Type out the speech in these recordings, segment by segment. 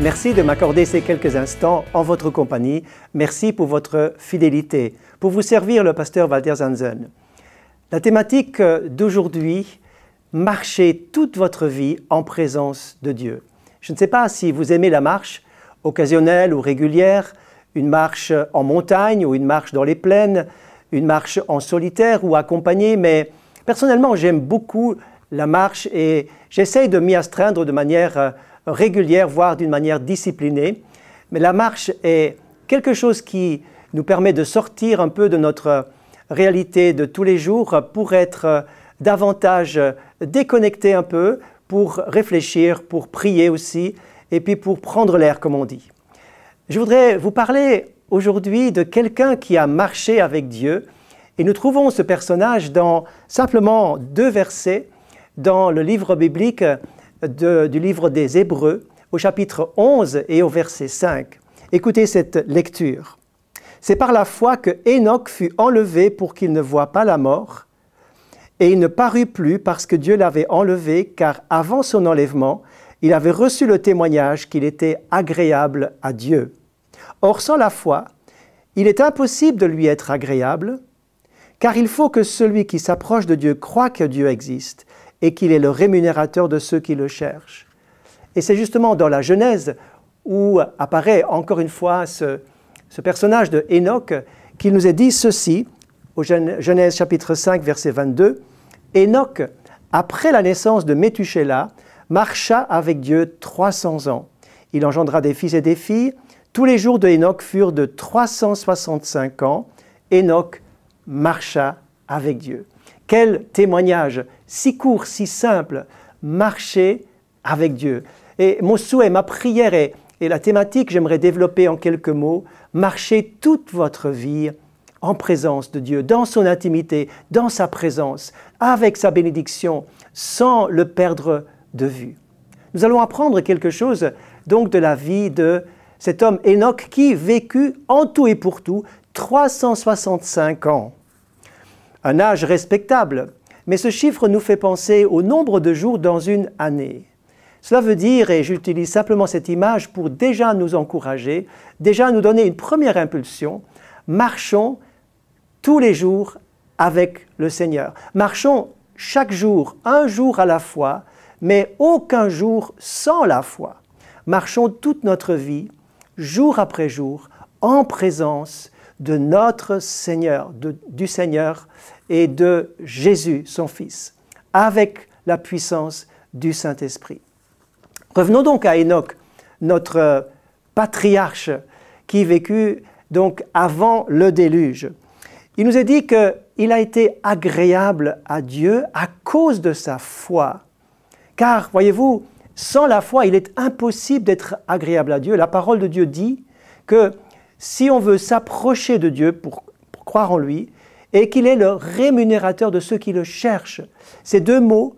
Merci de m'accorder ces quelques instants en votre compagnie. Merci pour votre fidélité. Pour vous servir, le pasteur Walter Zanzen. La thématique d'aujourd'hui, marchez toute votre vie en présence de Dieu. Je ne sais pas si vous aimez la marche, occasionnelle ou régulière, une marche en montagne ou une marche dans les plaines, une marche en solitaire ou accompagnée, mais personnellement, j'aime beaucoup la marche et j'essaye de m'y astreindre de manière régulière, voire d'une manière disciplinée. Mais la marche est quelque chose qui nous permet de sortir un peu de notre réalité de tous les jours pour être davantage déconnecté un peu, pour réfléchir, pour prier aussi, et puis pour prendre l'air, comme on dit. Je voudrais vous parler aujourd'hui de quelqu'un qui a marché avec Dieu, et nous trouvons ce personnage dans simplement 2 versets dans le livre biblique du livre des Hébreux, au chapitre 11 et au verset 5. Écoutez cette lecture. « C'est par la foi que Hénoch fut enlevé pour qu'il ne voie pas la mort, et il ne parut plus parce que Dieu l'avait enlevé, car avant son enlèvement, il avait reçu le témoignage qu'il était agréable à Dieu. Or, sans la foi, il est impossible de lui être agréable, car il faut que celui qui s'approche de Dieu croie que Dieu existe et qu'il est le rémunérateur de ceux qui le cherchent. » Et c'est justement dans la Genèse où apparaît encore une fois ce personnage de Hénoch qu'il nous est dit ceci, au Genèse chapitre 5, verset 22, « Hénoch, après la naissance de Métuséla, marcha avec Dieu 300 ans. Il engendra des fils et des filles. Tous les jours de Hénoch furent de 365 ans. Hénoch marcha avec Dieu. » Quel témoignage, si court, si simple, marcher avec Dieu. Et mon souhait, ma prière et la thématique, j'aimerais développer en quelques mots, marcher toute votre vie en présence de Dieu, dans son intimité, dans sa présence, avec sa bénédiction, sans le perdre de vue. Nous allons apprendre quelque chose donc de la vie de cet homme Hénoch qui vécut en tout et pour tout 365 ans. Un âge respectable, mais ce chiffre nous fait penser au nombre de jours dans une année. Cela veut dire, et j'utilise simplement cette image pour déjà nous encourager, déjà nous donner une première impulsion, marchons tous les jours avec le Seigneur. Marchons chaque jour, un jour à la fois, mais aucun jour sans la foi. Marchons toute notre vie, jour après jour, en présence de notre Seigneur, du Seigneur et de Jésus, son Fils, avec la puissance du Saint-Esprit. Revenons donc à Hénoch, notre patriarche qui vécut donc avant le déluge. Il nous est dit qu'il a été agréable à Dieu à cause de sa foi. Car, voyez-vous, sans la foi, il est impossible d'être agréable à Dieu. La parole de Dieu dit que si on veut s'approcher de Dieu pour croire en lui, et qu'il est le rémunérateur de ceux qui le cherchent, ces 2 mots,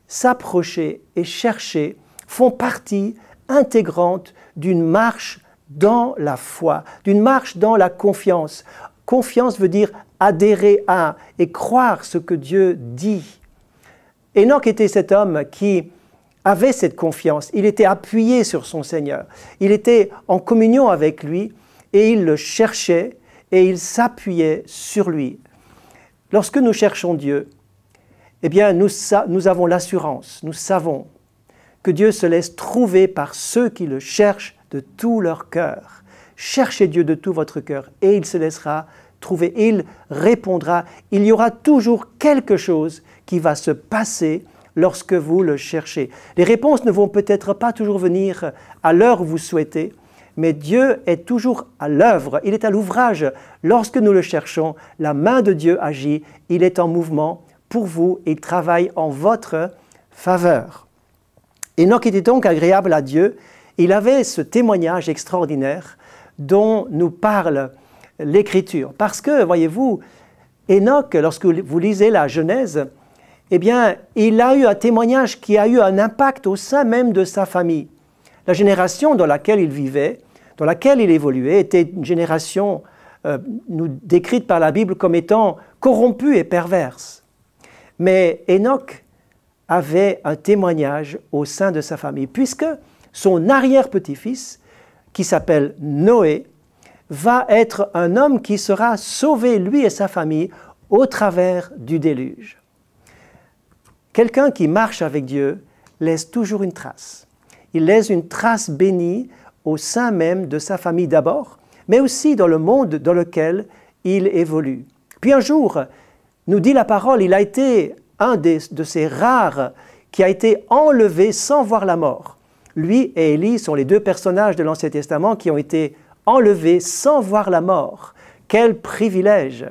s'approcher et chercher, font partie intégrante d'une marche dans la foi, d'une marche dans la confiance. Confiance veut dire adhérer à et croire ce que Dieu dit. Hénoch était cet homme qui avait cette confiance. Il était appuyé sur son Seigneur. Il était en communion avec lui et il le cherchait et il s'appuyait sur lui. Lorsque nous cherchons Dieu, eh bien nous avons l'assurance, nous savons que Dieu se laisse trouver par ceux qui le cherchent de tout leur cœur. Cherchez Dieu de tout votre cœur et il se laissera trouver, il répondra. Il y aura toujours quelque chose qui va se passer lorsque vous le cherchez. Les réponses ne vont peut-être pas toujours venir à l'heure où vous souhaitez, mais Dieu est toujours à l'œuvre, il est à l'ouvrage. Lorsque nous le cherchons, la main de Dieu agit, il est en mouvement pour vous, il travaille en votre faveur. Hénoch était donc agréable à Dieu, il avait ce témoignage extraordinaire dont nous parle l'Écriture. Parce que, voyez-vous, Hénoch, lorsque vous lisez la Genèse, eh bien, il a eu un témoignage qui a eu un impact au sein même de sa famille. La génération dans laquelle il vivait, dans laquelle il évoluait, était une génération décrite par la Bible comme étant corrompue et perverse. Mais Hénoch avait un témoignage au sein de sa famille, puisque son arrière-petit-fils, qui s'appelle Noé, va être un homme qui sera sauvé, lui et sa famille, au travers du déluge. Quelqu'un qui marche avec Dieu laisse toujours une trace. Il laisse une trace bénie au sein même de sa famille d'abord, mais aussi dans le monde dans lequel il évolue. Puis un jour, nous dit la parole, il a été un de ces rares qui a été enlevé sans voir la mort. Lui et Élie sont les deux personnages de l'Ancien Testament qui ont été enlevés sans voir la mort. Quel privilège!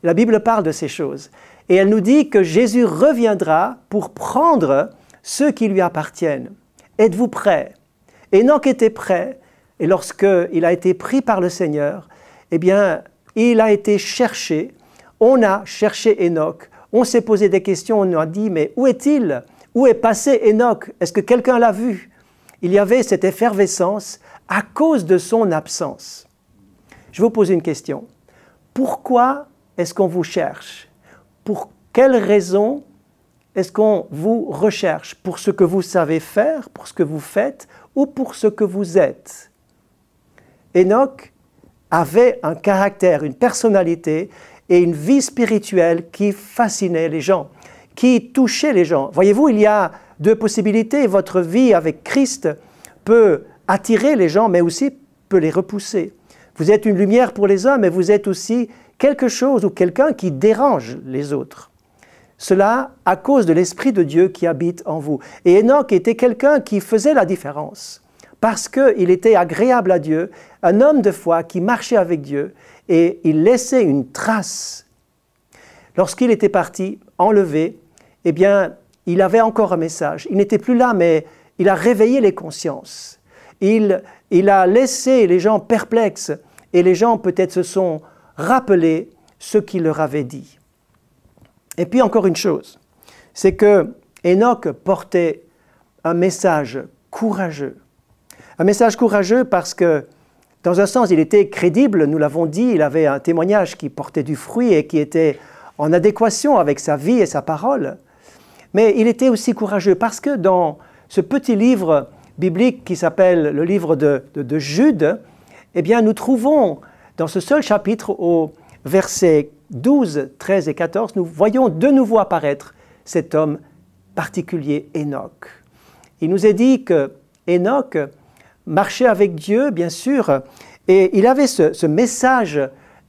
La Bible parle de ces choses. Et elle nous dit que Jésus reviendra pour prendre ceux qui lui appartiennent. Êtes-vous prêts? Enoch était prêt, et lorsqu'il a été pris par le Seigneur, eh bien, il a été cherché. On a cherché Enoch. On s'est posé des questions, on a dit, mais où est-il? Où est passé Enoch? Est-ce que quelqu'un l'a vu? Il y avait cette effervescence à cause de son absence. Je vous pose une question. Pourquoi est-ce qu'on vous cherche? Pour quelle raison est-ce qu'on vous recherche? Pour ce que vous savez faire, pour ce que vous faites, ou pour ce que vous êtes? Enoch avait un caractère, une personnalité et une vie spirituelle qui fascinait les gens, qui touchait les gens. Voyez-vous, il y a deux possibilités. Votre vie avec Christ peut attirer les gens, mais aussi peut les repousser. Vous êtes une lumière pour les hommes, mais vous êtes aussi quelque chose ou quelqu'un qui dérange les autres. Cela à cause de l'Esprit de Dieu qui habite en vous. Et Enoch était quelqu'un qui faisait la différence, parce qu'il était agréable à Dieu, un homme de foi qui marchait avec Dieu, et il laissait une trace. Lorsqu'il était parti, enlevé, eh bien, il avait encore un message. Il n'était plus là, mais il a réveillé les consciences. Il a laissé les gens perplexes, et les gens peut-être se sont rappelés ce qu'il leur avait dit. Et puis encore une chose, c'est que Enoch portait un message courageux. Un message courageux parce que, dans un sens, il était crédible, nous l'avons dit, il avait un témoignage qui portait du fruit et qui était en adéquation avec sa vie et sa parole. Mais il était aussi courageux parce que dans ce petit livre biblique qui s'appelle le livre de Jude, eh bien, nous trouvons dans ce seul chapitre, au versets 12, 13 et 14, nous voyons de nouveau apparaître cet homme particulier, Enoch. Il nous est dit que Enoch marchait avec Dieu, bien sûr, et il avait ce message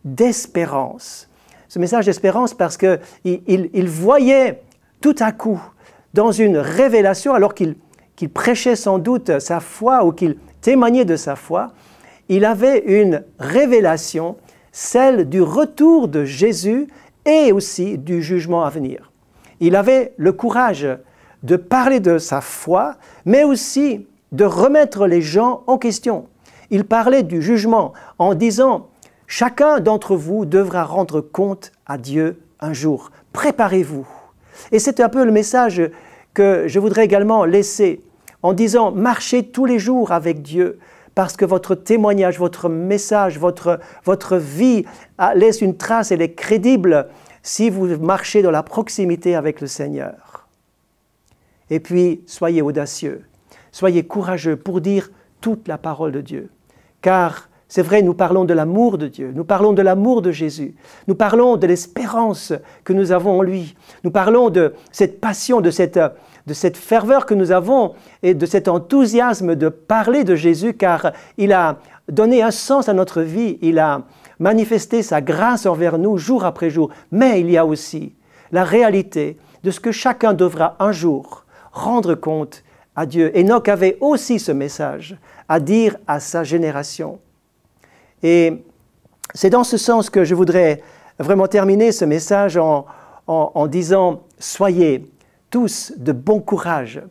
d'espérance. Ce message d'espérance parce qu'il voyait tout à coup, dans une révélation, alors qu'il prêchait sans doute sa foi ou qu'il témoignait de sa foi, il avait une révélation, celle du retour de Jésus et aussi du jugement à venir. Il avait le courage de parler de sa foi, mais aussi de remettre les gens en question. Il parlait du jugement en disant « Chacun d'entre vous devra rendre compte à Dieu un jour. Préparez-vous ». Et c'est un peu le message que je voudrais également laisser en disant « Marchez tous les jours avec Dieu ». Parce que votre témoignage, votre message, votre vie laisse une trace, elle est crédible si vous marchez dans la proximité avec le Seigneur. Et puis, soyez audacieux, soyez courageux pour dire toute la parole de Dieu. Car, c'est vrai, nous parlons de l'amour de Dieu, nous parlons de l'amour de Jésus, nous parlons de l'espérance que nous avons en lui, nous parlons de cette passion, de cette ferveur que nous avons et de cet enthousiasme de parler de Jésus car il a donné un sens à notre vie, il a manifesté sa grâce envers nous jour après jour. Mais il y a aussi la réalité de ce que chacun devra un jour rendre compte à Dieu. Enoch avait aussi ce message à dire à sa génération. Et c'est dans ce sens que je voudrais vraiment terminer ce message en disant « Soyez tous de bon courage.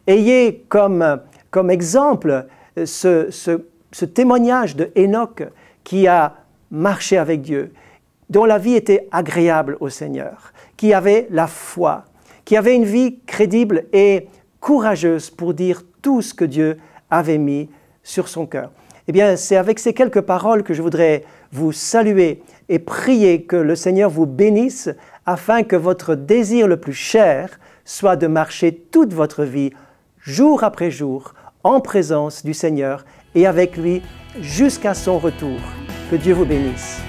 Ayez comme exemple ce témoignage de Enoch qui a marché avec Dieu, dont la vie était agréable au Seigneur, qui avait la foi, qui avait une vie crédible et courageuse pour dire tout ce que Dieu avait mis sur son cœur. Eh bien, c'est avec ces quelques paroles que je voudrais vous saluer et prier que le Seigneur vous bénisse afin que votre désir le plus cher soit de marcher toute votre vie, jour après jour, en présence du Seigneur et avec lui jusqu'à son retour. Que Dieu vous bénisse.